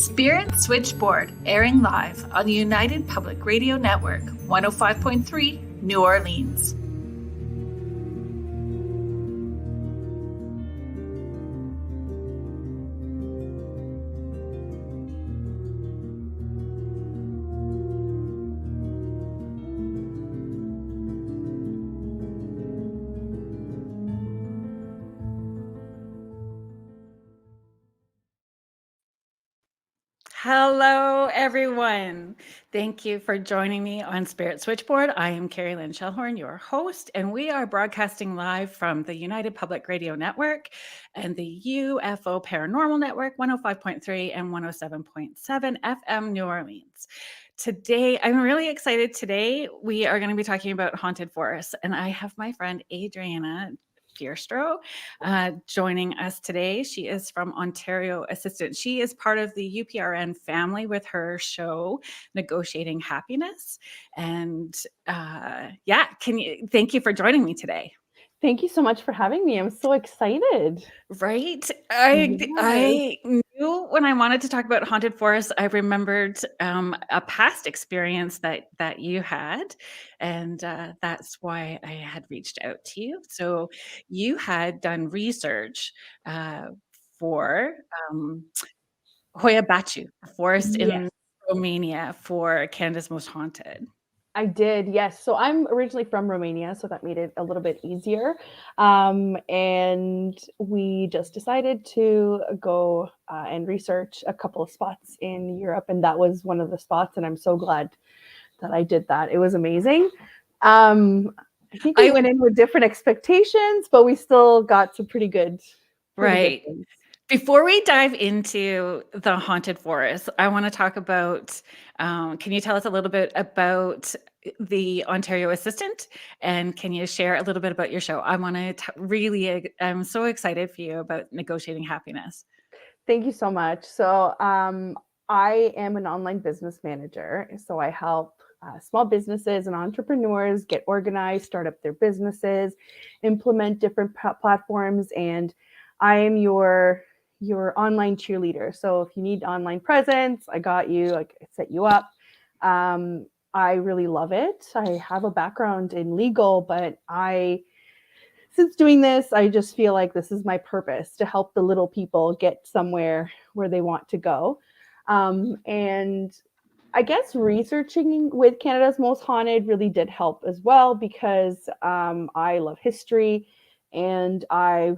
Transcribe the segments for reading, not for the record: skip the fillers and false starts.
Spirit Switchboard, airing live on the United Public Radio Network, 105.3 New Orleans. Hello, everyone. Thank you for joining me on Spirit Switchboard. I am Kerrilynn Shellhorn, your host, and we are broadcasting live from the United Public Radio Network and the UFO Paranormal Network, 105.3 and 107.7 FM New Orleans. Today, I'm really excited. Today, we are going to be talking about haunted forests, and I have my friend Adriana Fierastrau joining us today. She is from Ontario Assistant. She is part of the UPRN family with her show, Negotiating Happiness. And thank you for joining me today. Thank you so much for having me. I'm so excited. Right? I knew when I wanted to talk about haunted forests, I remembered a past experience that you had, and that's why I had reached out to you. So you had done research for Hoia Baciu, a forest in Romania for Canada's Most Haunted. I did, yes. So I'm originally from Romania, so that made it a little bit easier. And we just decided to go and research a couple of spots in Europe, and that was one of the spots, and I'm so glad that I did that. It was amazing. I think we went in with different expectations, but we still got some pretty good things. Before we dive into the haunted forest, I want to talk about, can you tell us a little bit about the Ontario Assistant? And can you share a little bit about your show? I want to I'm so excited for you about Negotiating Happiness. Thank you so much. So I am an online business manager. So I help small businesses and entrepreneurs get organized, start up their businesses, implement different platforms, and I am your online cheerleader. So if you need online presence, I got you. I set you up. I really love it. I have a background in legal, but since doing this, I just feel like this is my purpose, to help the little people get somewhere where they want to go. And I guess researching with Canada's Most Haunted really did help as well, because I love history, and I've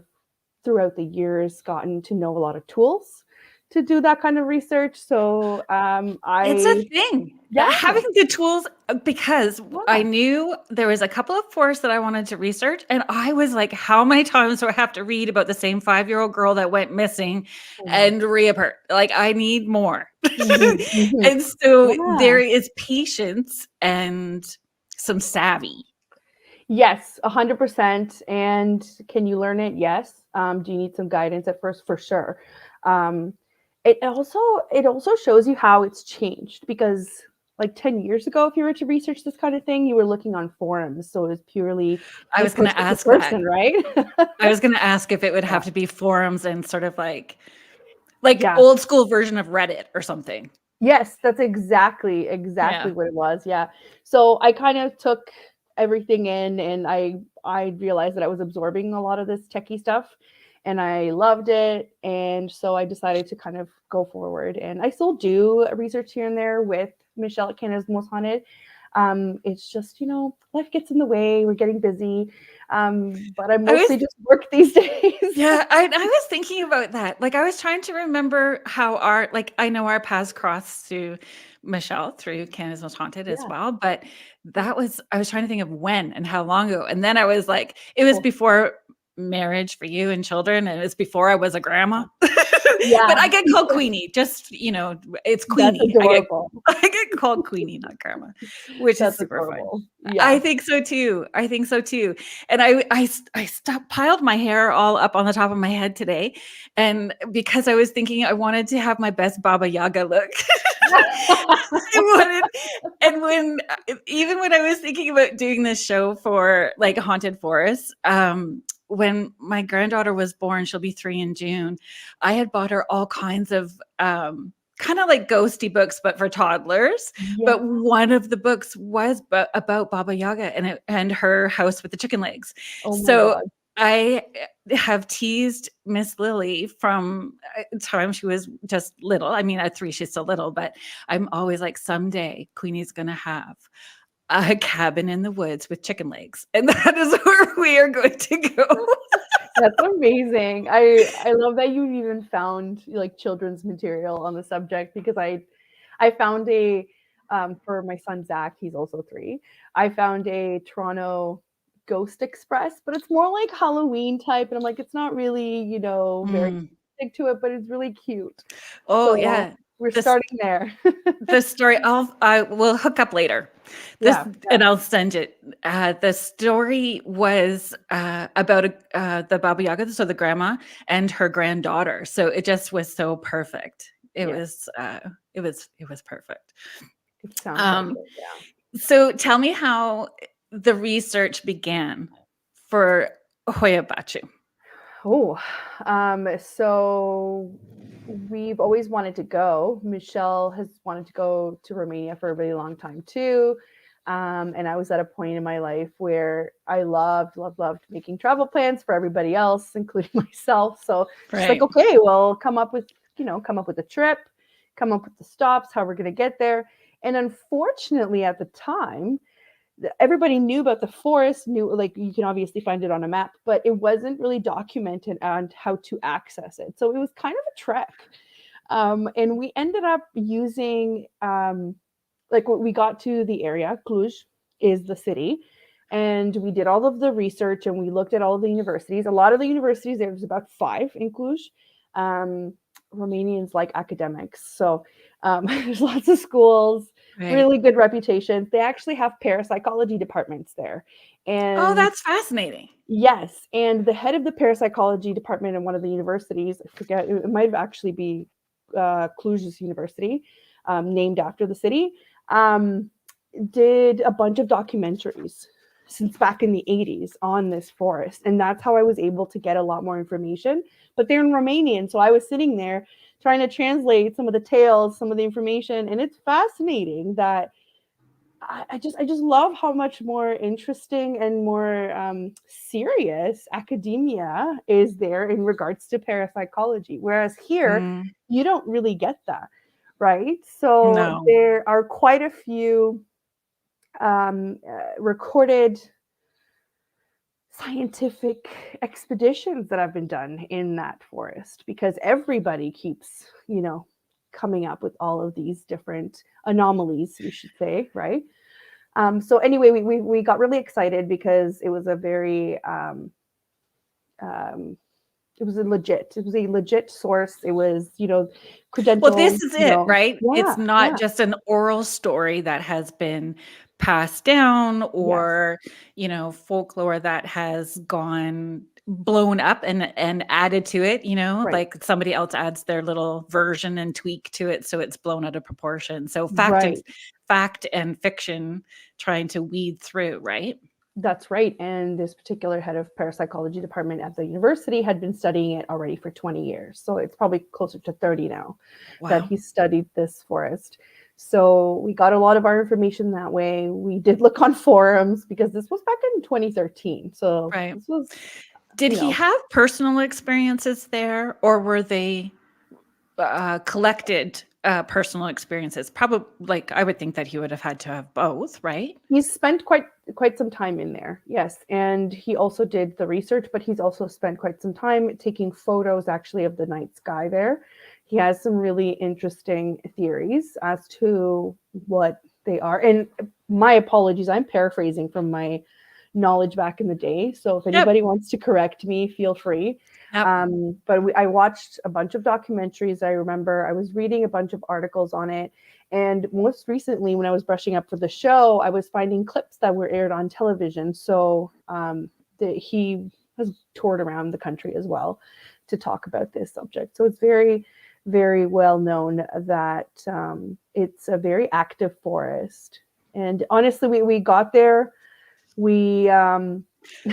throughout the years gotten to know a lot of tools to do that kind of research. So it's a thing. Yeah. Having the tools, because I knew there was a couple of forests that I wanted to research, and I was like, how many times do I have to read about the same 5-year-old girl that went missing and reappeared? Like, I need more. And so there is patience and some savvy. Yes, 100%. And can you learn it? Yes. Do you need some guidance at first? For sure. It also shows you how it's changed, because like 10 years ago, if you were to research this kind of thing, you were looking on forums. So it was purely I was going to ask person, right? I was going to ask if it would have to be forums and sort of like old school version of Reddit or something. Yes, that's exactly what it was. Yeah. So I kind of took everything in, and I realized that I was absorbing a lot of this techie stuff, and I loved it. And so I decided to kind of go forward, and I still do research here and there with Michelle at Canada's Most Haunted. It's just, life gets in the way. We're getting busy. But I mostly just work these days. Yeah, I was thinking about that. Like, I was trying to remember how I know our paths crossed through Michelle through Canada's Most Haunted as well. But I was trying to think of when and how long ago. And then I was like, it was before marriage for you and children, and it was before I was a grandma. But I get called Queenie. Just, it's Queenie. I get called Queenie, not grandma, which is super adorable. Fun. Yeah. I think so too. And I piled my hair all up on the top of my head today, and because I was thinking I wanted to have my best Baba Yaga look. And when I was thinking about doing this show for like haunted forests, when my granddaughter was born, she'll be 3 in June, I had bought her all kinds of kind of like ghosty books, but for toddlers. Yeah. But one of the books was about Baba Yaga and her house with the chicken legs. Oh my So God. I have teased Miss Lily from time she was just little. I mean, at 3, she's still little, but I'm always like, someday Queenie's going to have a cabin in the woods with chicken legs. And that is where we are going to go. That's amazing. I love that you even found like children's material on the subject, because I found a for my son Zach, he's also 3. I found a Toronto Ghost Express, but it's more like Halloween type, and I'm like, it's not really, very Mm. big to it, but it's really cute. Oh, So yeah. we're This starting there. the story I will hook up later. This Yeah. and I'll send it. The story was about the Baba Yaga, so the grandma and her granddaughter. So it just was so perfect. It Yeah. was it was perfect. It sounds like Um, it. Yeah. so tell me how the research began for Hoia Baciu. Oh, so we've always wanted to go. Michelle has wanted to go to Romania for a really long time too. And I was at a point in my life where I loved making travel plans for everybody else, including myself. So she's like, Right. okay, well, come up with a trip, come up with the stops, how we're going to get there. And unfortunately, at the time, everybody knew about the forest, knew, like, you can obviously find it on a map, but it wasn't really documented on how to access it. So it was kind of a trek. And we ended up using, like, when we got to the area, Cluj is the city, and we did all of the research and we looked at all of the universities. A lot of the universities, there was about 5 in Cluj. Romanians like academics. So there's lots of schools, Right. really good reputations. They actually have parapsychology departments there. Oh, And that's fascinating. yes, and the head of the parapsychology department in one of the universities, I forget, it might actually be Cluj's University, named after the city, did a bunch of documentaries since back in the 80s on this forest. And that's how I was able to get a lot more information. But they're in Romanian. So I was sitting there trying to translate some of the tales, some of the information. And it's fascinating that I just love how much more interesting and more serious academia is there in regards to parapsychology. Whereas here, Mm, you don't really get that, right? So no. there are quite a few recorded scientific expeditions that have been done in that forest, because everybody keeps, coming up with all of these different anomalies, we should say, right? So anyway, we got really excited because it was a very um, it was a legit source. It was, Well, this credentialed, is it, right? It's yeah, not yeah, just an oral story that has been passed down yes, or, folklore that has gone blown up and added to it, right, like somebody else adds their little version and tweak to it so it's blown out of proportion. So right. fact and fiction trying to weed through, right? That's right. And this particular head of parapsychology department at the university had been studying it already for 20 years. So it's probably closer to 30 now that Wow. he studied this forest. So we got a lot of our information that way. We did look on forums because this was back in 2013. So Right. this was, Did you he know, have personal experiences there or were they collected personal experiences? Probably, like I would think that he would have had to have both, right? he's spent quite some time in there. Yes. And he also did the research, but he's also spent quite some time taking photos actually of the night sky there. He has some really interesting theories as to what they are. And my apologies, I'm paraphrasing from my knowledge back in the day. So if Yep. anybody wants to correct me, feel free. Yep. But I watched a bunch of documentaries. I remember I was reading a bunch of articles on it. And most recently, when I was brushing up for the show, I was finding clips that were aired on television. So he has toured around the country as well to talk about this subject. So it's very, very well known that it's a very active forest. And honestly, we got there. We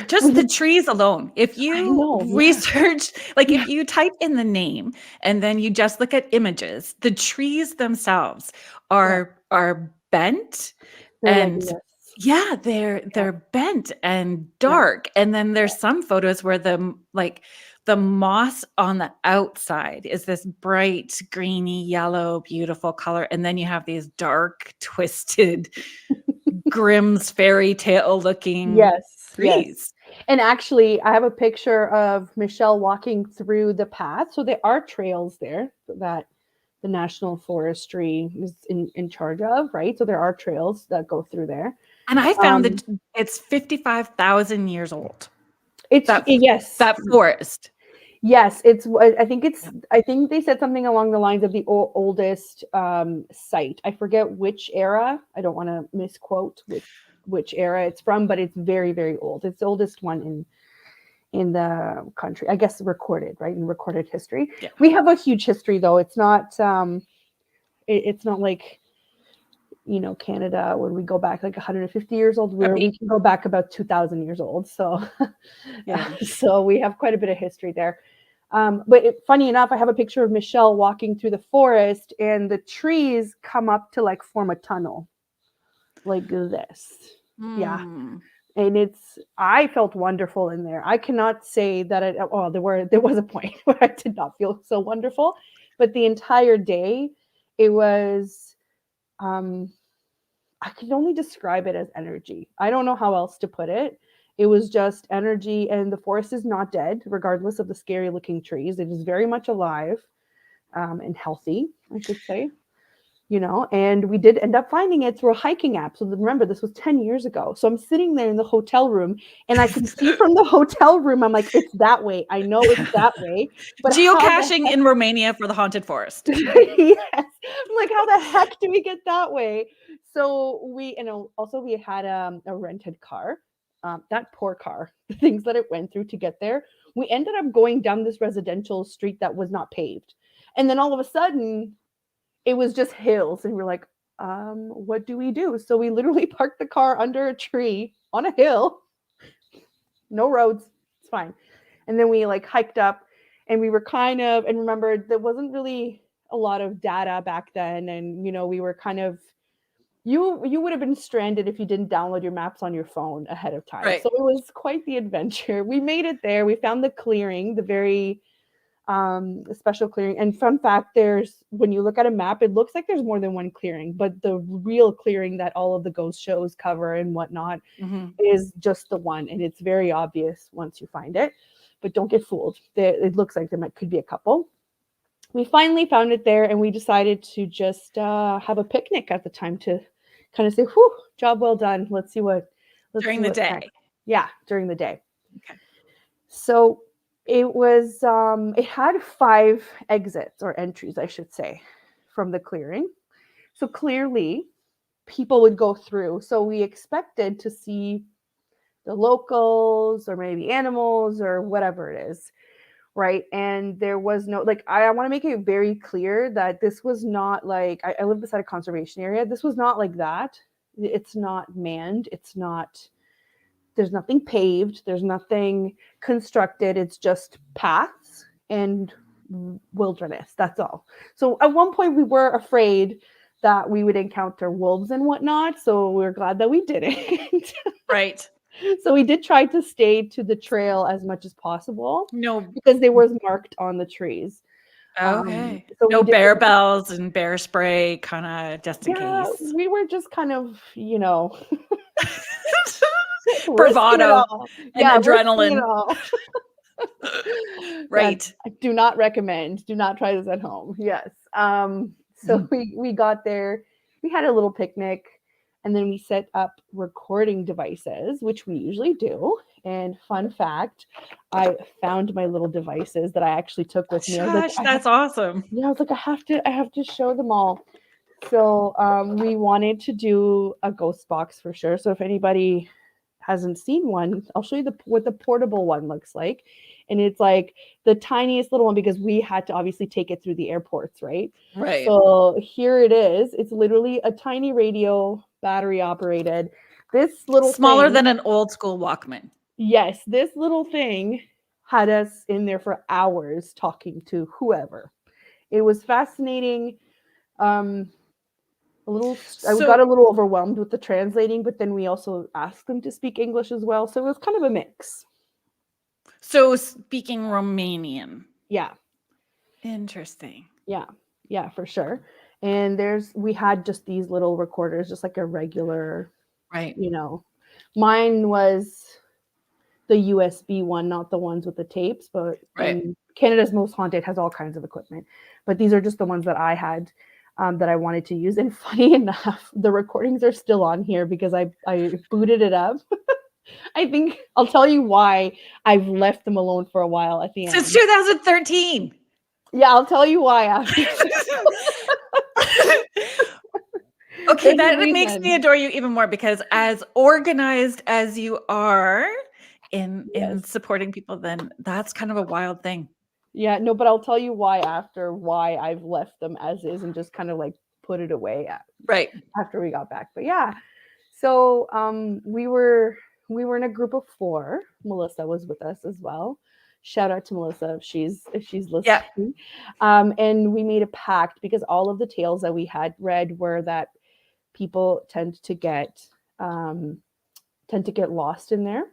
Just the trees alone. If I you know. Yeah. research, like Yeah. if you type in the name and then you just look at images, the trees themselves Yeah. are bent They're like, and yes. yeah, Yeah. they're bent and Yeah. dark. And then there's some photos where the moss on the outside is this bright greeny yellow beautiful color, and then you have these dark twisted Grimm's fairy tale looking Yes. Yes. trees. And actually, I have a picture of Michelle walking through the path. So there are trails there that the National Forestry is in charge of, right? So there are trails that go through there. And I found Um, that it's 55,000 years old. it's yes, That forest. yes. I think Yeah. I think they said something along the lines of the oldest site. I forget which era. I don't want to misquote which era it's from, but it's very, very old. It's the oldest one in the country, I guess, recorded, right, in recorded history. Yeah. We have a huge history, though. It's not it's not like, Canada, when we go back like 150 years old, we can go back about 2,000 years old. So Yeah. so we have quite a bit of history there. But funny enough, I have a picture of Michelle walking through the forest, and the trees come up to like form a tunnel like this. Yeah. Mm. And I felt wonderful in there. I cannot say that there was a point where I did not feel so wonderful, but the entire day it was, I can only describe it as energy. I don't know how else to put it. It was just energy, and the forest is not dead, regardless of the scary looking trees. It is very much alive, and healthy, I should say. And we did end up finding it through a hiking app. So remember, this was 10 years ago. So I'm sitting there in the hotel room, and I can see from the hotel room, I'm like, it's that way. I know it's that way. But Geocaching in Romania for the haunted forest. yes. I'm like, how the heck do we get that way? So also we had a rented car. That poor car, the things that it went through to get there. We ended up going down this residential street that was not paved. And then all of a sudden, it was just hills, and we're like, what do we do? So we literally parked the car under a tree on a hill, no roads, it's fine. And then we like hiked up, and we were and remember, there wasn't really a lot of data back then, and we were kind of, you would have been stranded if you didn't download your maps on your phone ahead of time. Right. So it was quite the adventure. We made it there. We found the clearing, the very special clearing. And fun fact, when you look at a map, it looks like there's more than one clearing, but the real clearing that all of the ghost shows cover and whatnot is just the one, and it's very obvious once you find it. But don't get fooled. It looks like could be a couple. We finally found it there, and we decided to just have a picnic at the time to kind of say, whew, job well done. Let's see what During the day. next. Yeah, during the day. Okay. So it had 5 exits or entries, I should say, from the clearing. So clearly people would go through. So we expected to see the locals or maybe animals or whatever it is, right? And there was no, like, I want to make it very clear that this was not like, I live beside a conservation area. This was not like that. It's not manned. There's nothing paved. There's nothing constructed. It's just paths and wilderness. That's all. So at one point we were afraid that we would encounter wolves and whatnot. So we're glad that we didn't. Right. So we did try to stay to the trail as much as possible. No. Because they were marked on the trees. Okay. So no bear bells and bear spray, kind of just in yeah, case. we were just kind of, Bravado and adrenaline. Right. Yeah, I do not recommend. Do not try this at home. Yes. So we got there. We had a little picnic, and then we set up recording devices, which we usually do. And fun fact, I found my little devices that I actually took with me. Gosh, that's awesome. Yeah, I was like, I have to show them all. So we wanted to do a ghost box for sure. So if anybody hasn't seen one, I'll show you what the portable one looks like. And it's like the tiniest little one, because we had to obviously take it through the airports, right? Right. So here it is. It's literally a tiny radio, battery operated. This little smaller thing, than an old school Walkman. Yes, this little thing had us in there for hours talking to whoever. It was fascinating. Um, I got So a little overwhelmed with the translating, but then we also asked them to speak English as well. So it was kind of a mix. so speaking Romanian. Yeah. Interesting. Yeah. Yeah, for sure. And we had just these little recorders, just like a regular, Right. you know, mine was the USB one, not the ones with the tapes, but Right. and Canada's Most Haunted has all kinds of equipment. But these are just the ones that I had that I wanted to use. And funny enough, the recordings are still on here because I booted it up. I think I'll tell you why I've left them alone for a while at the Since end. 2013. Yeah, I'll tell you why after. Okay, There's a that makes me reason. adore you even more because as organized as you are in Yes. supporting people, then that's kind of a wild thing. Yeah, no, but I'll tell you why after why I've left them as is and just kind of like put it away Right. after we got back. But yeah. So we were in a group of 4. Melissa was with us as well. Shout out to Melissa if she's Yeah. listening. And we made a pact because all of the tales that we had read were that people tend to get lost in there.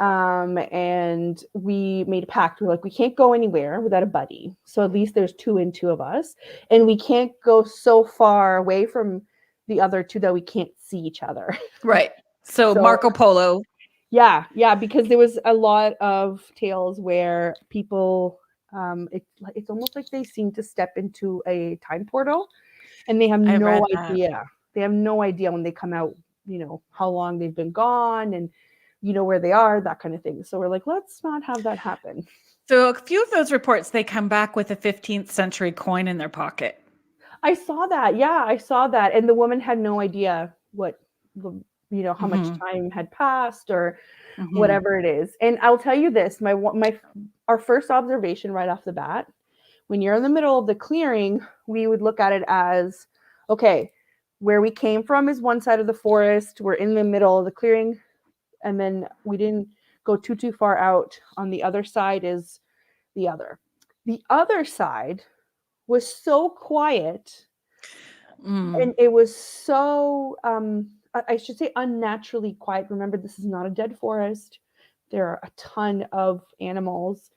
And we made a pact. We're like, we can't go anywhere without a buddy. So at least there's 2 and 2 of us. And we can't go so far away from the other 2 that we can't see each other. Right. So So Marco Polo. yeah, because there was a lot of tales where people, it's almost like they seem to step into a time portal, and they have I no read that. idea. They have no idea when they come out, how long they've been gone and where they are, that kind of thing. So we're like, let's not have that happen. So a few of those reports, they come back with a 15th century coin in their pocket. I saw that. Yeah, I saw that. And the woman had no idea how much Hmm. time had passed or Hmm. whatever it is. And I'll tell you this, our first observation right off the bat, when you're in the middle of the clearing, we would look at it as, okay, where we came from is one side of the forest, we're in the middle of the clearing, and then we didn't go too far out. On the other side is the other. The other side was so quiet, Mm. and it was so I should say unnaturally quiet. Remember, this is not a dead forest. There are a ton of animals,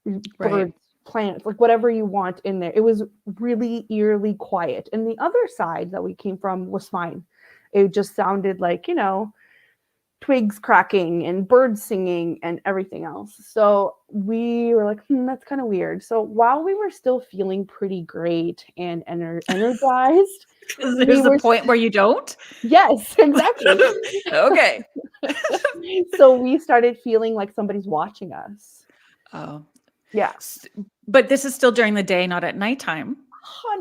Right. birds, plants, like whatever you want in there. It was really eerily quiet. And the other side that we came from was fine. It just sounded like, twigs cracking and birds singing and everything else. So we were like, that's kind of weird. So while we were still feeling pretty great and energized, Because we there's a were, point where you don't. yes, exactly. Okay. So we started feeling like somebody's watching us. Oh, Yeah. but this is still during the day, not at nighttime.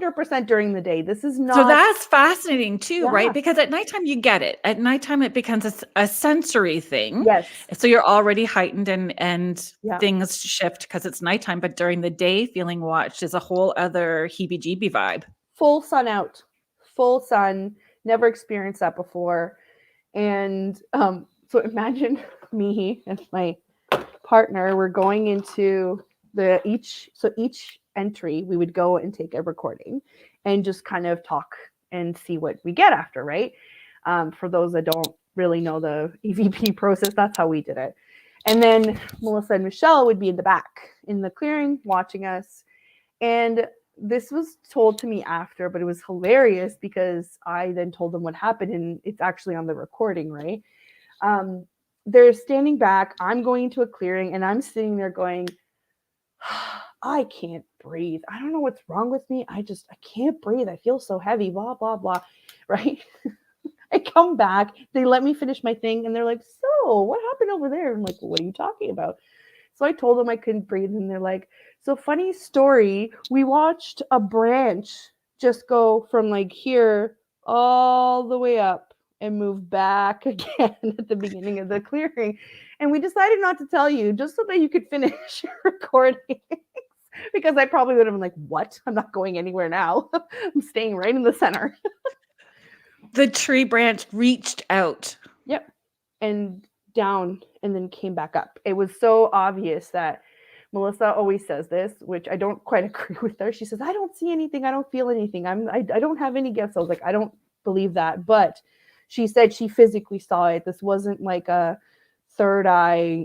100% during the day. This is So not, that's fascinating too, right? yeah, Because at nighttime you get it. At nighttime it becomes a sensory thing. yes, So you're already heightened and yeah. things shift because it's nighttime. But during the day, feeling watched is a whole other heebie-jeebie vibe. Full sun out, full sun. Never experienced that before. And so imagine me and my partner. We're going into each entry. We would go and take a recording, and just kind of talk and see what we get after. Right. For those that don't really know the EVP process, that's how we did it. And then Melissa and Michelle would be in the back in the clearing watching us. And this was told to me after, but it was hilarious because I then told them what happened, and it's actually on the recording, right? Um, they're standing back. I'm going to a clearing, and I'm sitting there going, I can't breathe. I don't know what's wrong with me. I can't breathe. I feel so heavy, blah, blah, blah. Right. I come back. They let me finish my thing, and they're like, so what happened over there? I'm like, well, what are you talking about? So I told them I couldn't breathe, and they're like, so funny story. We watched a branch just go from like here all the way up and move back again at the beginning of the clearing. And we decided not to tell you just so that you could finish your recording. Because I probably would have been like, what? I'm not going anywhere now. I'm staying right in the center. The tree branch reached out. Yep. And down and then came back up. It was so obvious that Melissa always says this, which I don't quite agree with her. She says, I don't see anything. I don't feel anything. I don't have any gifts. I was like, I don't believe that. But she said she physically saw it. This wasn't like a third eye,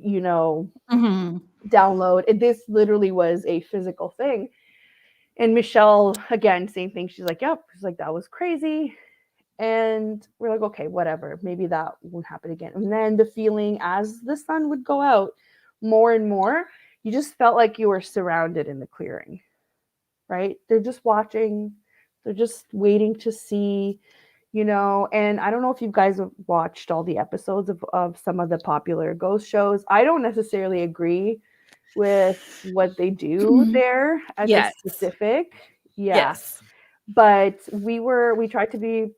download. This literally was a physical thing. And Michelle, again, same thing. She's like, yep. She's like, that was crazy. And we're like, okay, whatever. Maybe that won't happen again. And then the feeling as the sun would go out more and more, you just felt like you were surrounded in the clearing, right? They're just watching. They're just waiting to see, and I don't know if you guys have watched all the episodes of some of the popular ghost shows. I don't necessarily agree with what they do there as a specific. Yes. But we tried to be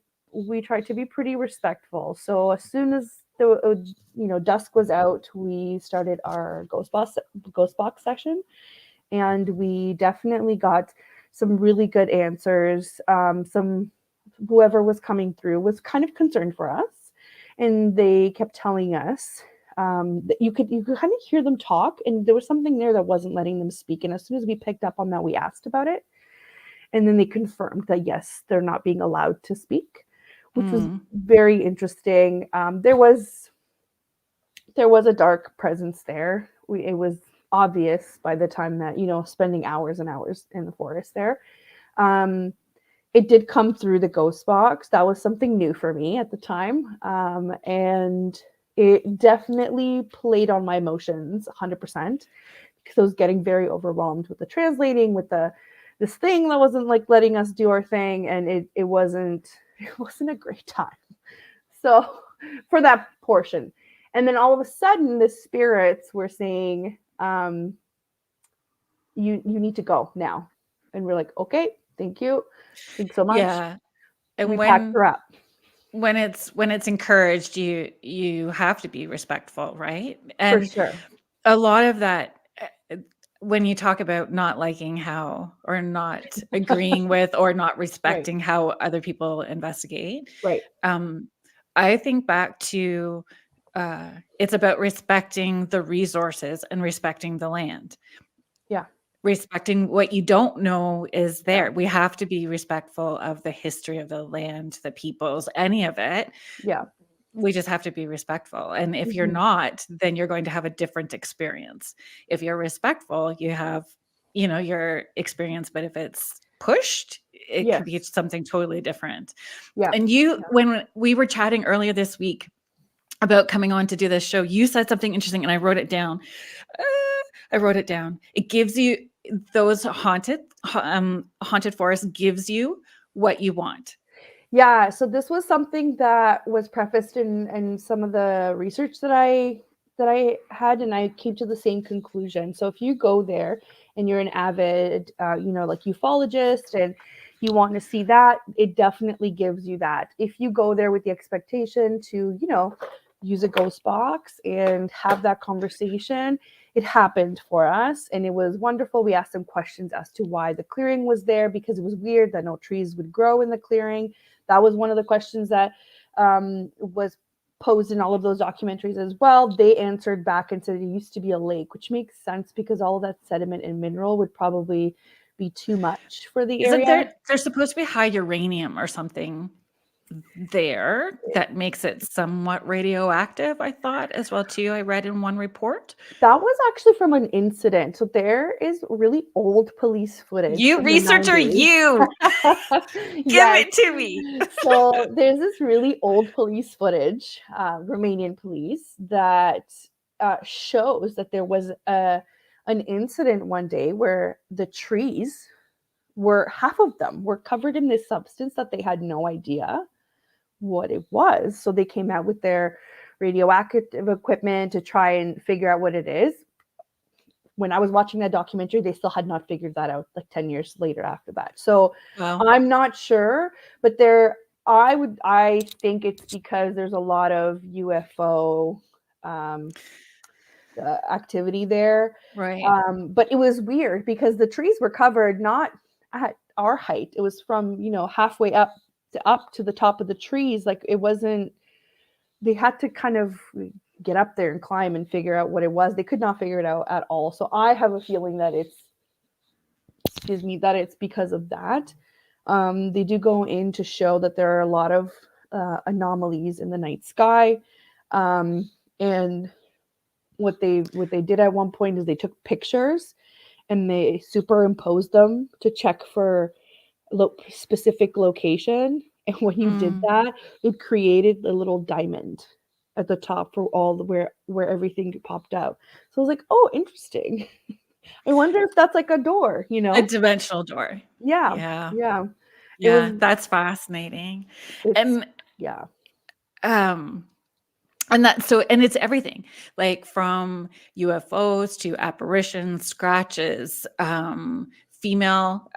pretty respectful. So as soon as the dusk was out, we started our ghost box session, and we definitely got some really good answers. Some whoever was coming through was kind of concerned for us, and they kept telling us that you could kind of hear them talk, and there was something there that wasn't letting them speak. And as soon as we picked up on that, we asked about it, and then they confirmed that yes, they're not being allowed to speak, which was very interesting. There was a dark presence there. It was obvious by the time that, spending hours and hours in the forest there. It did come through the ghost box. That was something new for me at the time. And it definitely played on my emotions 100%, because I was getting very overwhelmed with the translating, with this thing that wasn't like letting us do our thing. And it wasn't a great time. So for that portion. And then all of a sudden the spirits were saying, you need to go now. And we're like, okay, thank you. Thanks so much. Yeah. And we packed her up. When it's encouraged, you have to be respectful, right? And for sure. A lot of that, when you talk about not liking how, or not agreeing with, or not respecting how other people investigate, right? I think back to it's about respecting the resources and respecting the land. Yeah. Respecting what you don't know is there. Yeah. We have to be respectful of the history of the land, the peoples, any of it. Yeah. We just have to be respectful. And if you're not, then you're going to have a different experience. If you're respectful, you have, your experience. But if it's pushed, it could be something totally different. Yeah. And when we were chatting earlier this week about coming on to do this show, you said something interesting, and I wrote it down. It gives you those haunted forests gives you what you want. Yeah. So this was something that was prefaced in some of the research that I had, and I came to the same conclusion. So if you go there and you're an avid, like ufologist, and you want to see that, it definitely gives you that. If you go there with the expectation to, use a ghost box and have that conversation, it happened for us, and it was wonderful. We asked them questions as to why the clearing was there, because it was weird that no trees would grow in the clearing. That was one of the questions that was posed in all of those documentaries as well. They answered back and said it used to be a lake, which makes sense because all of that sediment and mineral would probably be too much for the area. Isn't there's supposed to be high uranium or something there that makes it somewhat radioactive, I thought, as well too. I read in one report. That was actually from an incident. So there is really old police footage. You researcher, you give it to me. So there's this really old police footage, Romanian police, that shows that there was an incident one day where the trees half of them were covered in this substance that they had no idea what it was. So they came out with their radioactive equipment to try and figure out what it is. When I was watching that documentary, they still had not figured that out, like 10 years later after that. So I'm not sure, but I think it's because there's a lot of UFO activity there. Right. But it was weird because the trees were covered not at our height. It was from, halfway up to the top of the trees. Like it wasn't, they had to kind of get up there and climb and figure out what it was. They could not figure it out at all. So I have a feeling that it's because of that. They do go in to show that there are a lot of anomalies in the night sky. And what they did at one point is they took pictures and they superimposed them to check for specific location. And when you did that, it created a little diamond at the top for all the where everything popped out. So I was like, oh, interesting. I wonder if that's like a door, A dimensional door. Yeah. Yeah. Yeah. Yeah, that's fascinating. And yeah. And it's everything, like from UFOs to apparitions, scratches, female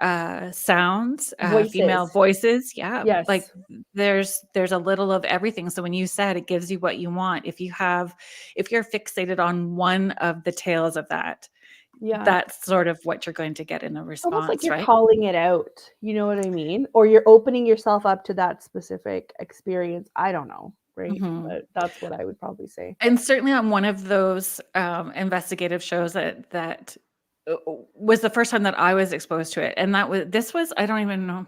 sounds, female voices. Yeah. Yes. Like there's a little of everything. So when you said it gives you what you want, if you're fixated on one of the tales of that, that's sort of what you're going to get in a response. Almost like you're right? calling it out. You know what I mean? Or you're opening yourself up to that specific experience. I don't know. Right. But that's what I would probably say. And certainly on one of those investigative shows that was the first time that I was exposed to it. And this was, I don't even know, it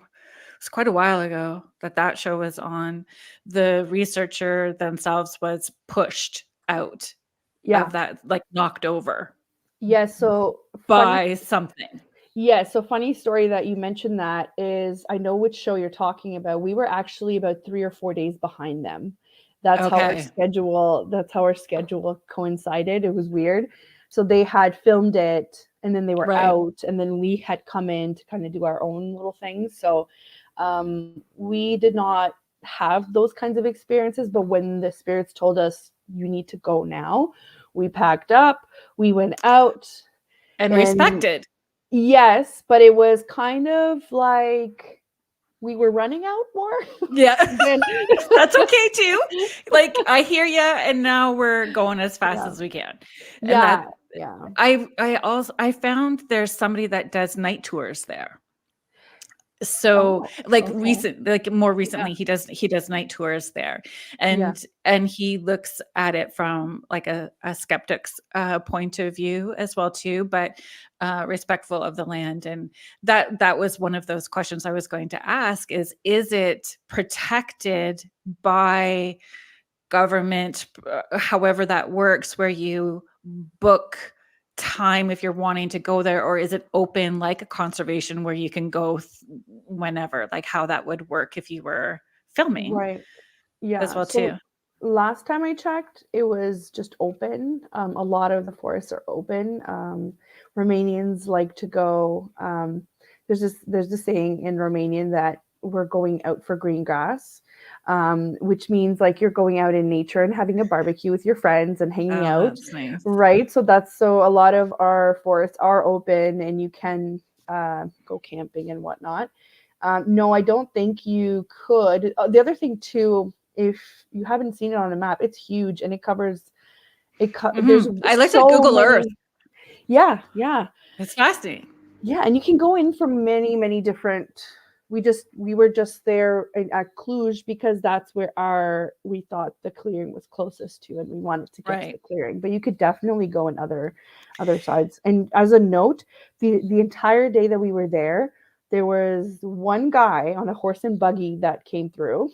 was quite a while ago that show was on. The researcher themselves was pushed out of that, like knocked over. Yes. So by something. Yeah. So funny story that you mentioned that is, I know which show you're talking about. We were actually about 3 or 4 days behind them. That's how our schedule coincided. It was weird. So they had filmed it and then they were out, and then we had come in to kind of do our own little things. So we did not have those kinds of experiences, but when the spirits told us you need to go now, we packed up, we went out and respected. Yes, but it was kind of like we were running out more. Yeah. That's okay too. Like, I hear you, and now we're going as fast as we can. And I found there's somebody that does night tours there. So more recently he does night tours there, and he looks at it from like a skeptic's point of view as well too, but respectful of the land. And that was one of those questions I was going to ask is it protected by government, however that works, where you book time if you're wanting to go there, or is it open like a conservation where you can go whenever, like how that would work if you were filming as well too? Last time I checked, it was just open. A lot of the forests are open. Romanians like to go, there's this saying in Romanian that we're going out for green grass, which means like you're going out in nature and having a barbecue with your friends and hanging out. That's nice. Right. So a lot of our forests are open and you can go camping and whatnot. No, I don't think you could. The other thing too, if you haven't seen it on a map, it's huge and it covers. I looked at Google Earth. Yeah. It's fascinating. Yeah, and you can go in from many, many different. We were just there at Cluj because that's where we thought the clearing was closest to, and we wanted to get to the clearing. But you could definitely go in other sides. And as a note, the entire day that we were there was one guy on a horse and buggy that came through,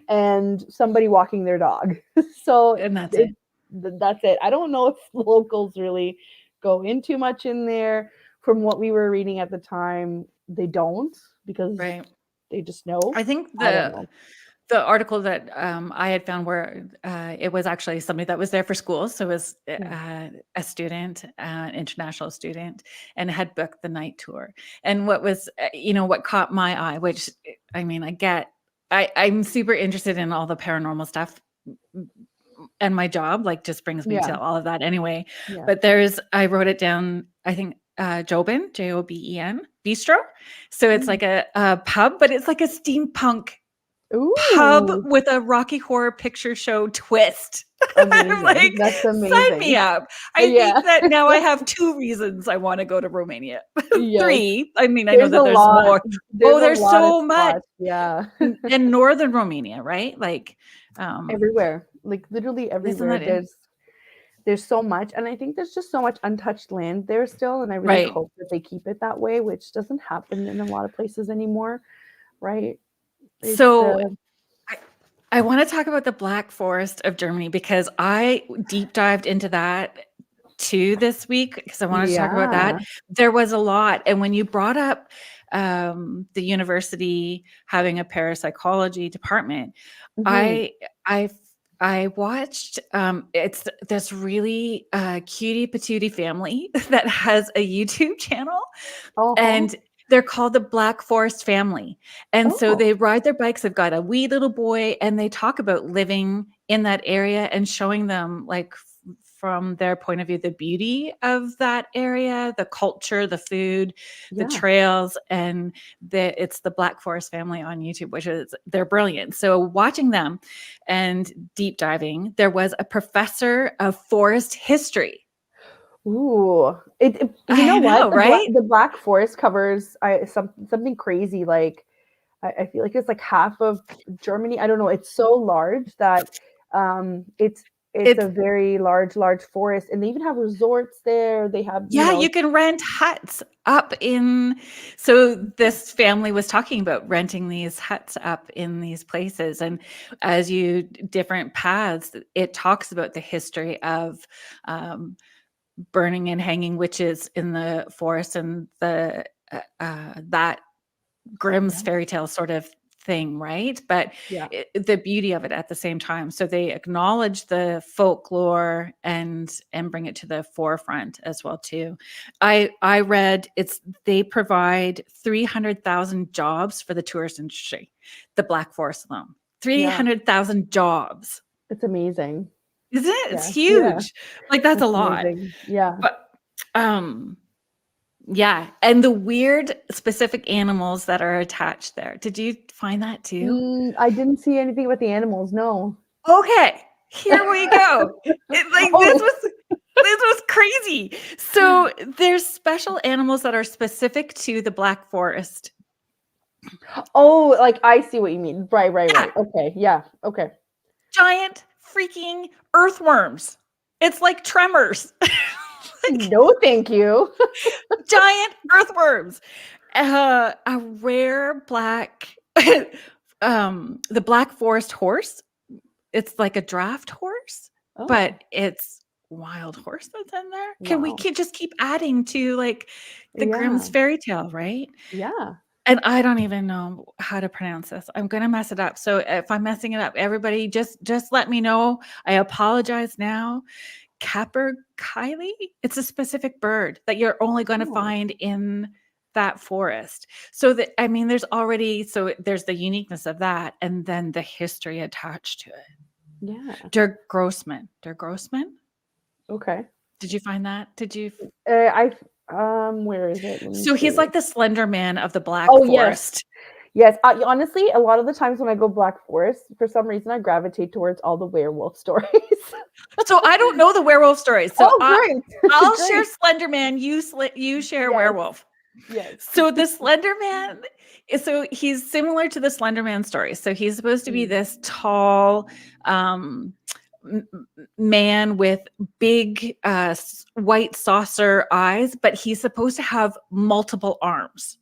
and somebody walking their dog. So and that's it. That's it. I don't know if locals really go in too much in there. From what we were reading at the time, they don't, because they just know. I think the article that I had found where it was actually somebody that was there for school. So it was a student, an international student, and had booked the night tour. And what was, what caught my eye, which I mean, I'm super interested in all the paranormal stuff, and my job like just brings me to all of that anyway. Yeah. But I wrote it down, I think, Joben, Joben, bistro. So it's like a pub, but it's like a steampunk pub with a Rocky Horror Picture Show twist. I'm like, that's amazing. Sign me up. I think that now I have 2 reasons I want to go to Romania. 3. I mean, I know that there's more. There's so much. Yeah. In northern Romania, right? Like everywhere. Like literally Isn't everywhere. that in There's so much, and I think there's just so much untouched land there still, and I really right. hope that they keep it that way, which doesn't happen in a lot of places anymore, right? It's So I I wanna talk about the Black Forest of Germany because I deep dived into that too this week because I wanted to talk about that. yeah. There was a lot, and when you brought up, the university having a parapsychology department, Mhm. I I I watched, it's this really, cutie patootie family that has a YouTube channel, Uh-huh. and they're called the Black Forest Family, and so Oh, they ride their bikes, they've got a wee little boy, and they talk about living in that area and showing them, like, from their point of view, the beauty of that area, the culture, the food, the yeah. trails, and it's the Black Forest Family on YouTube, which is they're brilliant. So watching them and deep diving, there was a professor of forest history. Ooh. You know I what? know, right? The Black Forest covers something crazy, like, I feel like it's like half of Germany. I don't know. It's so large that it's It's a very large forest, and they even have resorts there. They have, Yeah, you can rent huts up in so this family was talking about renting these huts up in these places, and as you different paths, it talks about the history of, um, burning and hanging witches in the forest and that Grimm's yeah, fairy tale sort of thing, right? But yeah, the beauty of it at the same time. So they acknowledge the folklore and bring it to the forefront as well too. I read it's they provide 300,000 jobs for the tourist industry, the Black Forest alone. yeah. 300,000 jobs. It's amazing. Isn't it? It's Yeah, yeah. huge. Like that's a That's lot. amazing. Yeah. But um yeah, and the weird specific animals that are attached there. Did you find that too? I didn't see anything about the animals. No. Okay, here we go. It like Oh, this was crazy. So there's special animals that are specific to the Black Forest. oh, like I see what you mean. Right, right, Yeah, right. Okay. Yeah. Okay. giant freaking earthworms. It's like tremors. Like No, thank you. giant earthworms. A rare black the Black Forest horse. It's like a draft horse, Oh, but it's wild horse that's in there. Can we wow. can just keep adding to, like, the Grimm's Yeah. fairy tale, right? Yeah. And I don't even know how to pronounce this. I'm gonna mess it up. So if I'm messing it up, everybody just let me know. I apologize now. Capercaillie? It's a specific bird that you're only gonna Oh, find in that forest. So that I mean, there's the uniqueness of that and then the history attached to it. yeah. Der Grossman? Okay. Did you find that? Did you I where is it? Let me So he's see. like the Slender Man of the Black Oh, yes. Forest. Yes. Honestly, a lot of the times when I go Black Forest, for some reason I gravitate towards all the werewolf stories. So I don't know the werewolf stories. So Oh, great. I'll share Great. Slender Man, you share Yes. werewolf. Yes. So the Slender Man so he's similar to the Slender Man story. So he's supposed to be Mm. this tall, man with big, white saucer eyes, but he's supposed to have multiple arms.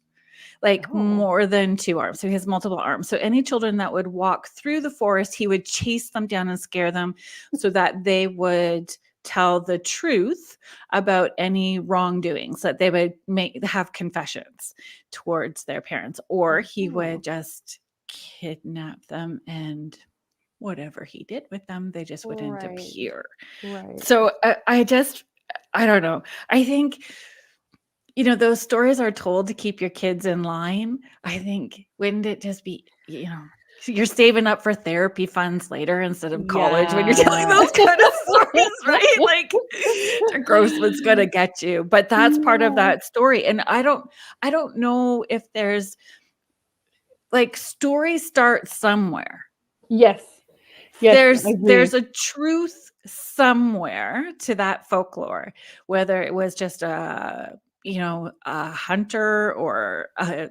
Like Oh. more than 2 arms. So he has multiple arms. So any children that would walk through the forest, he would chase them down and scare them so that they would tell the truth about any wrongdoings, that they would have confessions towards their parents, or he Oh. would just kidnap them and whatever he did with them, they just wouldn't Right. appear. Right. So I don't know. I think those stories are told to keep your kids in line. I think wouldn't it just be, you're saving up for therapy funds later instead of college when you're telling Yeah. those kind of stories, right? Like the gross one's gonna get you. But that's part of Yeah. that story. And I don't know if there's like stories start somewhere. Yes. Yes, I There's agree. a truth somewhere to that folklore, whether it was just a hunter or a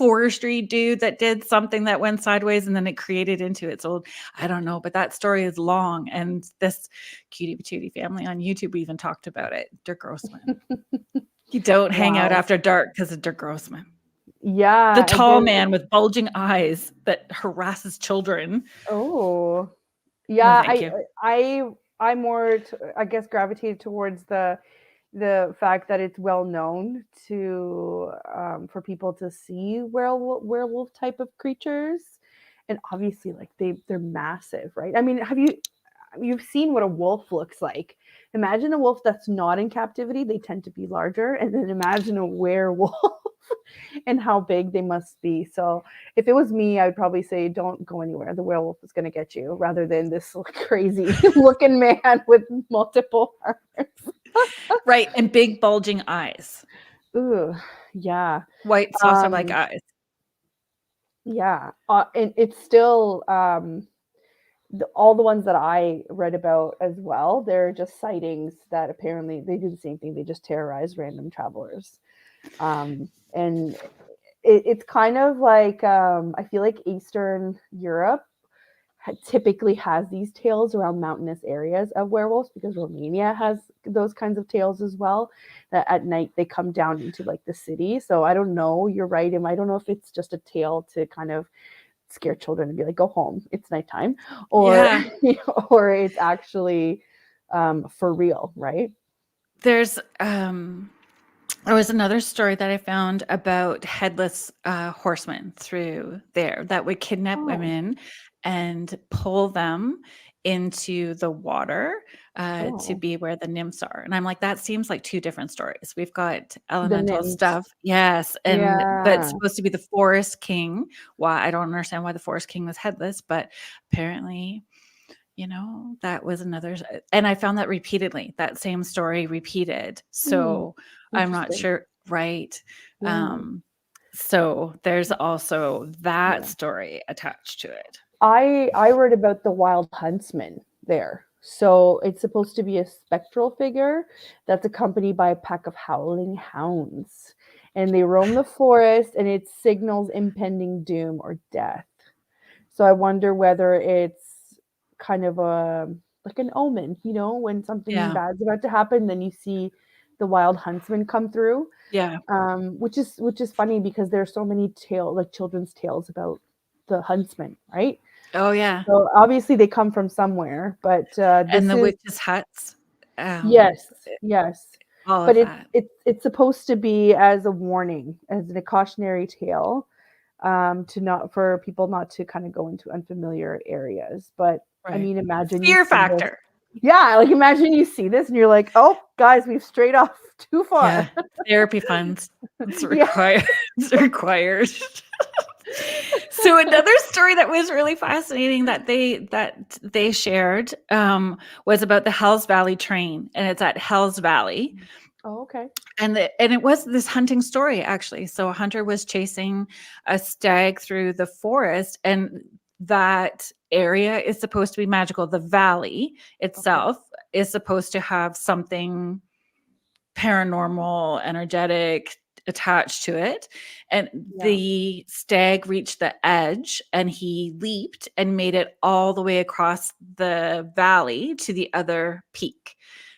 forestry dude that did something that went sideways and then it created into its old, I don't know, but that story is long. And this cutie patootie family on YouTube even talked about it. Der Grossman. You don't hang out Wow. after dark because of Der Grossman. Yeah. The tall man with bulging eyes that harasses children. Oh, No, yeah. thank you. I more, I guess, gravitated towards the fact that it's well known to for people to see werewolf type of creatures, and obviously, like they're massive, right? I mean, you've seen what a wolf looks like? Imagine a wolf that's not in captivity; they tend to be larger, and then imagine a werewolf. And how big they must be. So if it was me, I would probably say, don't go anywhere. The werewolf is going to get you rather than this crazy looking man with multiple arms. Right. And big bulging eyes. Ooh, yeah. White saucer-like Um, eyes. yeah. And it's still, all the ones that I read about as well, they're just sightings that apparently they do the same thing. They just terrorize random travelers. And it's kind of like, I feel like Eastern Europe typically has these tales around mountainous areas of werewolves, because Romania has those kinds of tales as well, that at night they come down into like the city. So I don't know, you're right, and I don't know if it's just a tale to kind of scare children and be like, go home, it's nighttime, or Yeah. or it's actually for real, right? There's there was another story that I found about headless horsemen through there that would kidnap Oh, women and pull them into the water to oh, be where the nymphs are. And I'm like, that seems like two different stories. We've got the elemental nymphs. stuff, yes, but it's Yeah. supposed to be the forest king. Why, I don't understand why the forest king was headless, but apparently, that was another, and I found that repeatedly, that same story repeated. Hmm. So I'm not Interesting. sure, right? Yeah. So there's also that Yeah. story attached to it. I read about the wild huntsman there. So it's supposed to be a spectral figure that's accompanied by a pack of howling hounds. And they roam the forest, and it signals impending doom or death. So I wonder whether it's kind of a like an omen, when something Yeah. bad's about to happen, then you see the wild huntsman come through. Yeah. Which is funny because there's so many children's tales about the huntsman, right? Oh, yeah. So obviously they come from somewhere, but And this the is witches' huts, yes, yes. all But of it's that. it's it's supposed to be as a warning, as a cautionary tale, to not for people not to kind of go into unfamiliar areas. But I Right. mean, imagine you Fear see this. factor. Yeah, like imagine you see this and you're like, oh, guys, we've strayed off too Yeah. far. Therapy funds. It's Yeah. required. It's required. So another story that was really fascinating that they shared was about the Hells Valley train, and it's at Hells Valley, Oh, okay. and it was this hunting story actually. So a hunter was chasing a stag through the forest, and that area is supposed to be magical. The valley Okay. itself is supposed to have something paranormal, energetic attached to it. And Yeah. the stag reached the edge and he leaped and made it all the way across the valley to the other peak.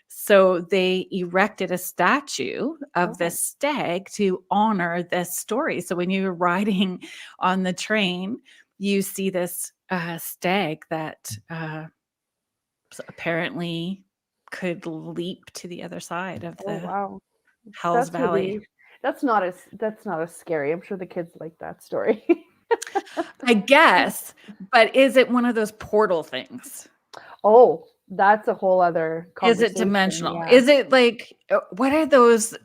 So they erected a statue of Oh, this stag to honor this story. So when you're riding on the train, you see this stag that apparently could leap to the other side of oh, the wow. Hell's That's Valley. really that's not as scary. I'm sure the kids like that story. I guess, but is it one of those portal things? Oh, that's a whole other Is it conversation. dimensional? Yeah. Is it like what are those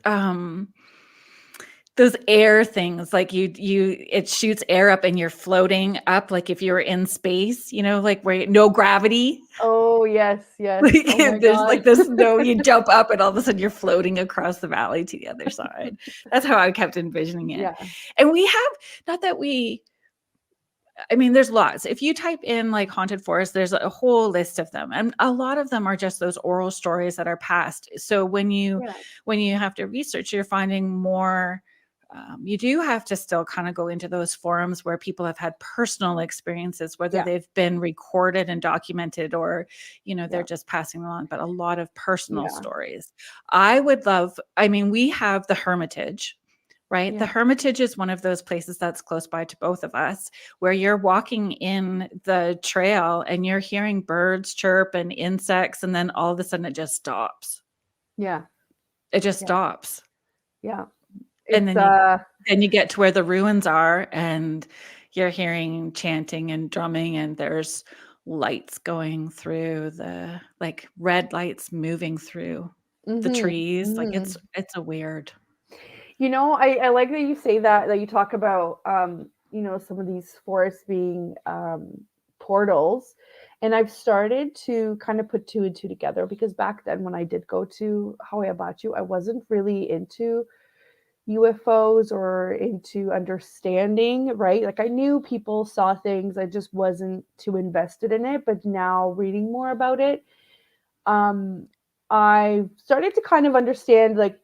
air things, like it shoots air up and you're floating up like if you were in space, like where no gravity? Oh, yes, yes. Like Oh my if there's god. like this snow, you jump up and all of a sudden you're floating across the valley to the other side. That's how I kept envisioning it. Yeah. And we have, not that we, I mean, there's lots. If you type in like haunted forest, there's a whole list of them. And a lot of them are just those oral stories that are passed. So when you Yeah. have to research, you're finding more you do have to still kind of go into those forums where people have had personal experiences, whether Yeah. they've been recorded and documented or, they're Yeah. just passing along, but a lot of personal Yeah. stories. I mean, we have the Hermitage, right? The Yeah. Hermitage is one of those places that's close by to both of us, where you're walking in the trail and you're hearing birds chirp and insects, and then all of a sudden it just stops. Yeah. It just Yeah. stops. Yeah. And It's then you get to where the ruins are and you're hearing chanting and drumming, and there's lights going through like red lights moving through the trees. Like it's a weird. I like that you say that you talk about some of these forests being portals, and I've started to kind of put two and two together, because back then when I did go to Hoia Baciu, I wasn't really into UFOs or into understanding, right? Like I knew people saw things, I just wasn't too invested in it. But now reading more about it, um, I started to kind of understand, like,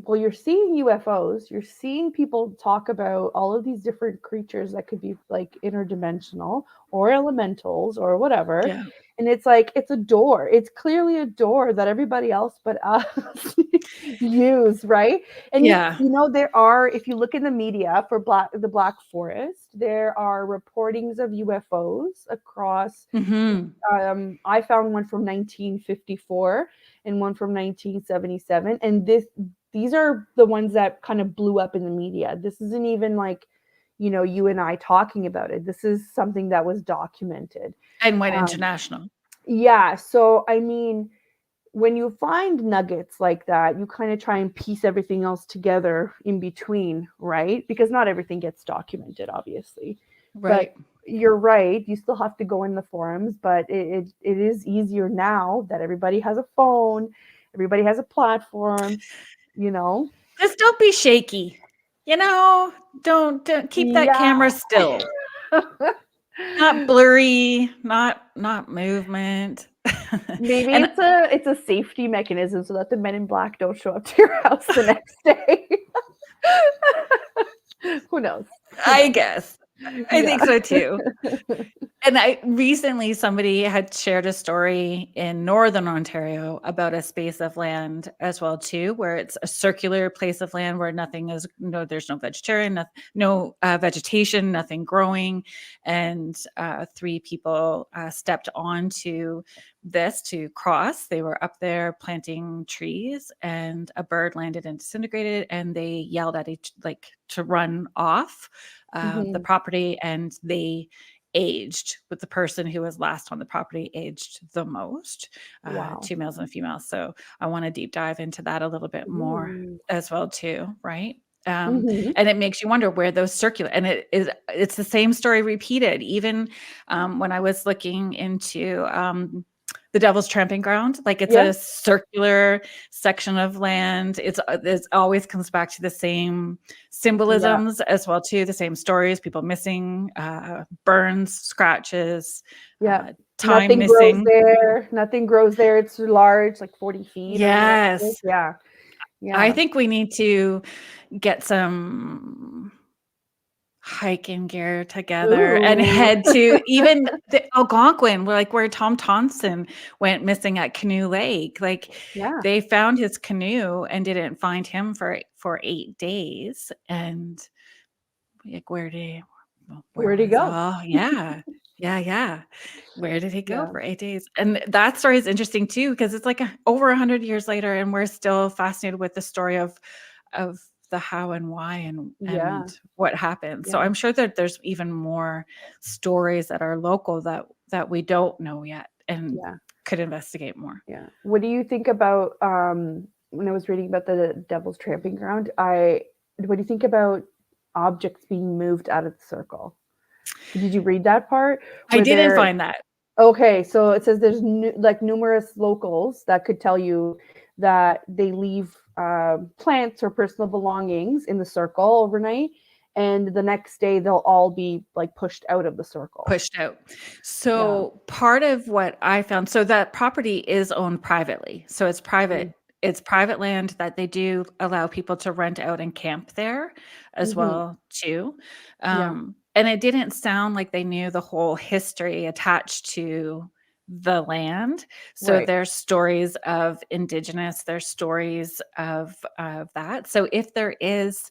well, you're seeing UFOs, you're seeing people talk about all of these different creatures that could be like interdimensional or elementals or whatever. Yeah. And it's like, it's a door. It's clearly a door that everybody else but us use, right? And Yeah. there are, if you look in the media for the Black Forest, there are reportings of UFOs across. Hmm. I found one from 1954 and one from 1977, and these are the ones that kind of blew up in the media. This isn't even like, you and I talking about it. This is something that was documented And went um, international. yeah. So I mean, when you find nuggets like that, you kind of try and piece everything else together in between, right? Because not everything gets documented, obviously. But Right. you're right, you still have to go in the forums, but it is easier now that everybody has a phone, everybody has a platform, you know. Just don't be shaky. Don't keep that Yeah. camera still. Not blurry, not movement. Maybe And it's a safety mechanism so that the men in black don't show up to your house the next day. Who knows? I guess. I Yeah. think so too. And recently somebody had shared a story in Northern Ontario about a space of land as well too, where it's a circular place of land where there's no vegetarian, no vegetation, nothing growing. And 3 people stepped onto this to cross. They were up there planting trees, and a bird landed and disintegrated, and they yelled at each, like, to run off the Mhm. property, and they aged with the person who was last on the property aged the most, Wow. 2 males and a female. So I want to deep dive into that a little bit more Ooh. as well too, right? Mhm. And it makes you wonder where those circulate, and it's the same story repeated. Even when I was looking into the Devil's Tramping Ground, like it's Yeah. a circular section of land. It always comes back to the same Yeah. symbolisms as well too, the same stories, people missing, burns, scratches, Yeah. time Nothing grows missing. there. Nothing grows there. It's large, like 40 feet or whatever it is. Yes. Yeah. I Yeah. think we need to get some hiking gear together and Ooh. head to even the Algonquin, where Tom Thompson went missing at Canoe Lake. Like, Yeah. they found his canoe and didn't find him for 8 days, and, like, where Where'd he was go? yeah. Yeah, yeah. Where did he go Yeah. for 8 days? And that story is interesting too, because it's like over 100 years later, and we're still fascinated with the story of the how and why Yeah. and what happened. So Yeah. I'm sure that there's even more stories that are local that we don't know yet and Yeah. could investigate more. Yeah. What do you think about when I was reading about the Devil's Tramping Ground? What do you think about objects being moved out of the circle? Did you read that part I where didn't there? find that. Okay, so it says there's like numerous locals that could tell you that they leave plants or personal belongings in the circle overnight, and the next day they'll all be like pushed out of the circle. Pushed out. Yeah. So part of what I found, so that property is owned privately. So it's Mm. private it's private land that they do allow people to rent out and camp there as Mhm. well too. Yeah. And it didn't sound like they knew the whole history attached to the land. So Right. there's stories of indigenous, there's stories of that. So if there is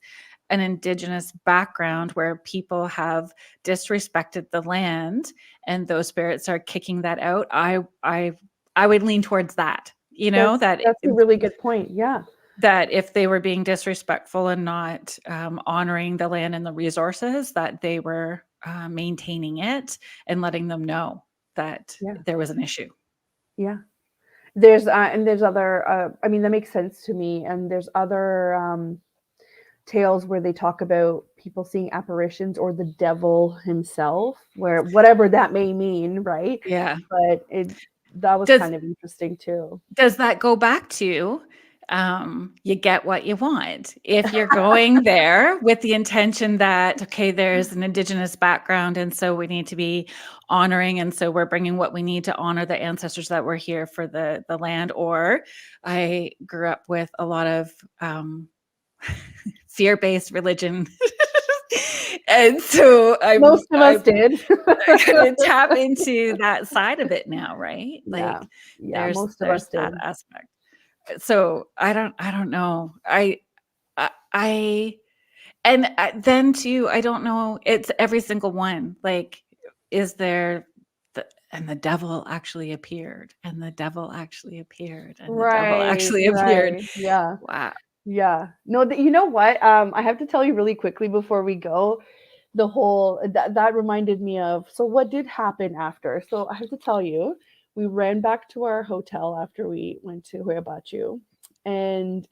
an indigenous background where people have disrespected the land and those spirits are kicking that out, I would lean towards that, That's a really good point. Yeah. that if they were being disrespectful and not honoring the land and the resources, that they were maintaining it and letting them know that Yeah. there was an issue. Yeah. There's other, I mean, that makes sense to me. And there's other tales where they talk about people seeing apparitions or the devil himself, where whatever that may mean, right? Yeah. But that was Does kind of interesting too. does that go back to you get what you want? If you're going there with the intention that, okay, there's an indigenous background, and so we need to be honoring, and so we're bringing what we need to honor the ancestors that were here for the land. Or I grew up with a lot of fear-based religion. And so Most of us I'm did. gonna tap into that side of it now, right? Yeah. Like Yeah, there's most of us there's that did. aspect. So I don't know. I and then too, I don't know. It's every single one. Like, is there and the devil actually appeared, and the devil actually appeared, and the devil Right, actually appeared. right. Yeah. Wow. Yeah. No, you know what? I have to tell you really quickly before we go, the whole that reminded me of, so what did happen after? So I have to tell you, we ran back to our hotel after we went to Hoia Baciu, and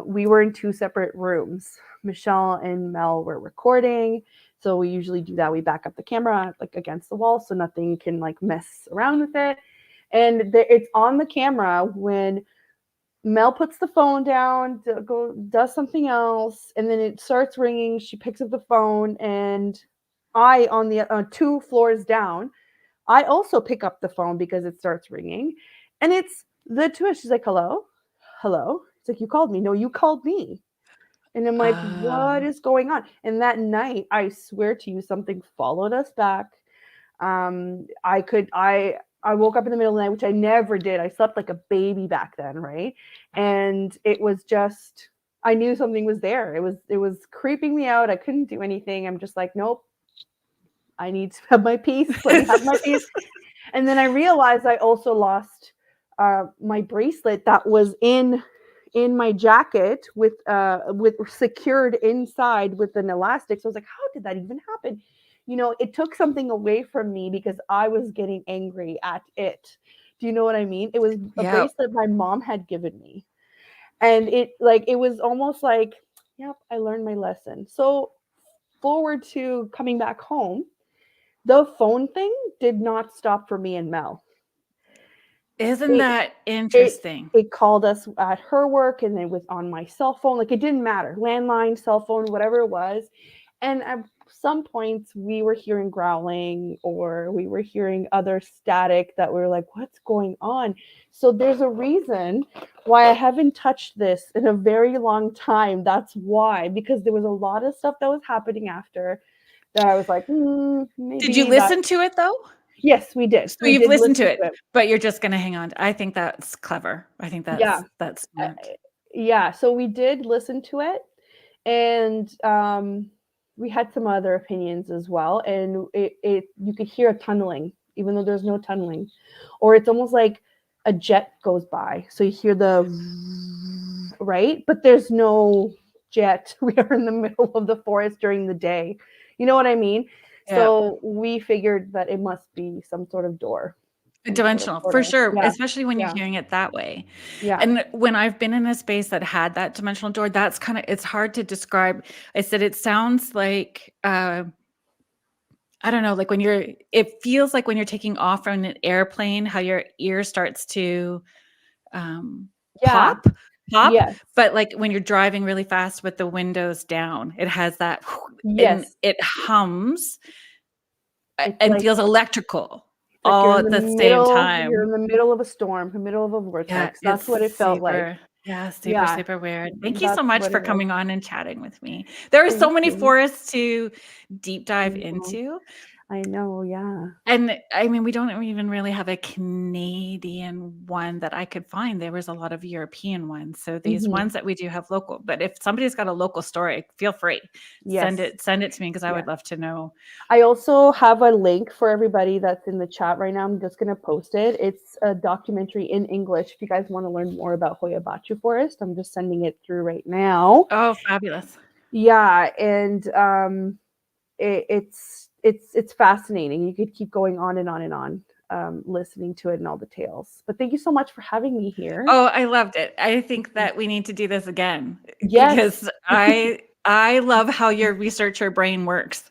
we were in two separate rooms. Michelle and Mel were recording. So we usually do that. We back up the camera like against the wall so nothing can like mess around with it. And it's on the camera when Mel puts the phone down, does something else, and then it starts ringing. She picks up the phone, and I, on the two floors down, I also pick up the phone because it starts ringing, and it's the two. She's like, "Hello, hello." It's like, "You called me." No, you called me. And I'm like, "What Um, is going on?" And that night, I swear to you, something followed us back. I woke up in the middle of the night, which I never did. I slept like a baby back then, right? And it was just, I knew something was there. It was creeping me out. I couldn't do anything. I'm just like, nope, I need to have my peace. Let me have my peace. And then I realized I also lost my bracelet that was in my jacket with secured inside with an elastic. So I was like, how did that even happen? It took something away from me because I was getting angry at it. Do you know what I mean? It was a yeah. bracelet my mom had given me. And it was almost like, yep, I learned my lesson. So forward to coming back home, the phone thing did not stop for me and Mel. Isn't It that it interesting? it called us at her work, and it was on my cell phone. Like, it didn't matter, landline, cell phone, whatever it was. And at some points we were hearing growling, or we were hearing other static that we were like, what's going on? So there's a reason why I haven't touched this in a very long time. That's why, because there was a lot of stuff that was happening after that I was like, Did you maybe that. listen to it though? Yes, we did. So We you've did listened to listen it, to it. but you're just gonna hang on. I think that's clever. I think Yeah. that's Uh, smart. yeah, so we did listen to it, and we had some other opinions as well, and it you could hear a tunneling even though there's no tunneling, or it's almost like a jet goes by, so you hear the right, but there's no jet. We are in the middle of the forest during the day. You know what I mean? Yeah. So we figured that it must be some sort of door, some sort of Dimensional, for portal. sure, Yeah, especially when you're yeah, hearing it that way. yeah, And when I've been in a space that had that dimensional door, that's it's hard to describe. I said it sounds like, I don't know, like it feels like when you're taking off from an airplane, how your ear starts to, um, yeah. pop, pop, Yes, but, like, when you're driving really fast with the windows down, it has that and yes. it hums, It's and like feels electrical. It's like all at the same you're in time. the middle of a storm, the middle of a Yeah, vortex. That's it's what it felt like. super, Yeah, super weird. Thank you so that's much what for it was. coming on and chatting with me. There are so Thank many you. forests to deep dive I know. into. I know, yeah. And I mean, we don't even really have a Canadian one that I could find. There was a lot of European ones. So these Mhm. ones that we do have local, but if somebody's got a local story, feel free. Yes. Send it to me because I Yeah. would love to know. I also have a link for everybody that's in the chat right now. I'm just gonna post it. It's a documentary in English. If you guys want to learn more about Hoia Baciu Forest, I'm just sending it through right now. Oh, fabulous. Yeah, and it's fascinating. You could keep going on and on and on, listening to it and all the tales. But thank you so much for having me here. Oh, I loved it. I think that we need to do this again Yes. because I love how your researcher brain works.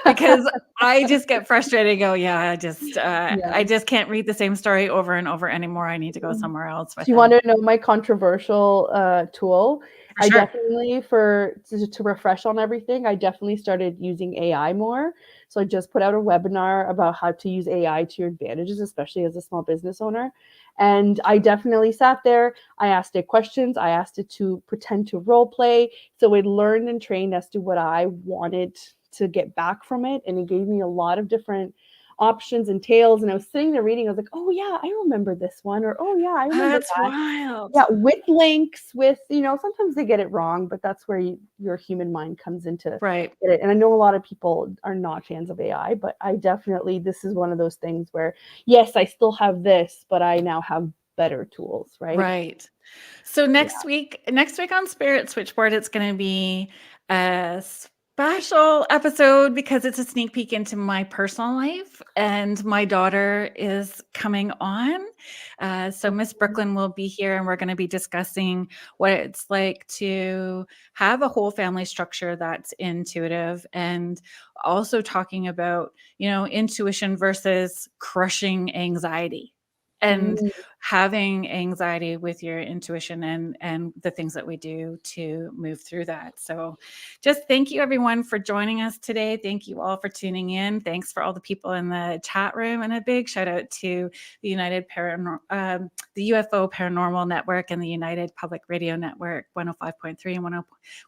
Because I just get frustrated and go, yeah, Yeah. I just can't read the same story over and over anymore. I need to go somewhere else Do with you it. want to know my controversial tool? For I sure. definitely to refresh on everything, I definitely started using AI more. So I just put out a webinar about how to use AI to your advantages, especially as a small business owner. And I definitely sat there. I asked it questions. I asked it to pretend to role play. So it learned and trained as to what I wanted to get back from it. And it gave me a lot of different options and tales. And I was sitting there reading. I was like, oh yeah, I remember this one, or oh yeah, I remember That's that. wild. Yeah, with links, with sometimes they get it wrong, but that's where your human mind comes into Right. it. And I know a lot of people are not fans of AI, but I definitely, this is one of those things where yes, I still have this, but I now have better tools, right? Right. So Yeah. next week on Spirit Switchboard, it's going to be a special episode because it's a sneak peek into my personal life, and my daughter is coming on. So Miss Brooklyn will be here, and we're going to be discussing what it's like to have a whole family structure that's intuitive, and also talking about intuition versus crushing anxiety. And Mm. having anxiety with your intuition and the things that we do to move through that. So just thank you everyone for joining us today. Thank you all for tuning in. Thanks for all the people in the chat room, and a big shout out to the the UFO Paranormal Network and the United Public Radio Network 105.3 and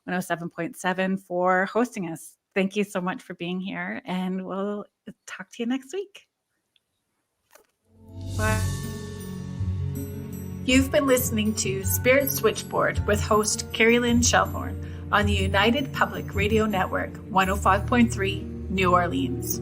107.7 for hosting us. Thank you so much for being here, and we'll talk to you next week. Bye. You've been listening to Spirit Switchboard with host Kerrilynn Shelhorn on the United Public Radio Network 105.3 New Orleans.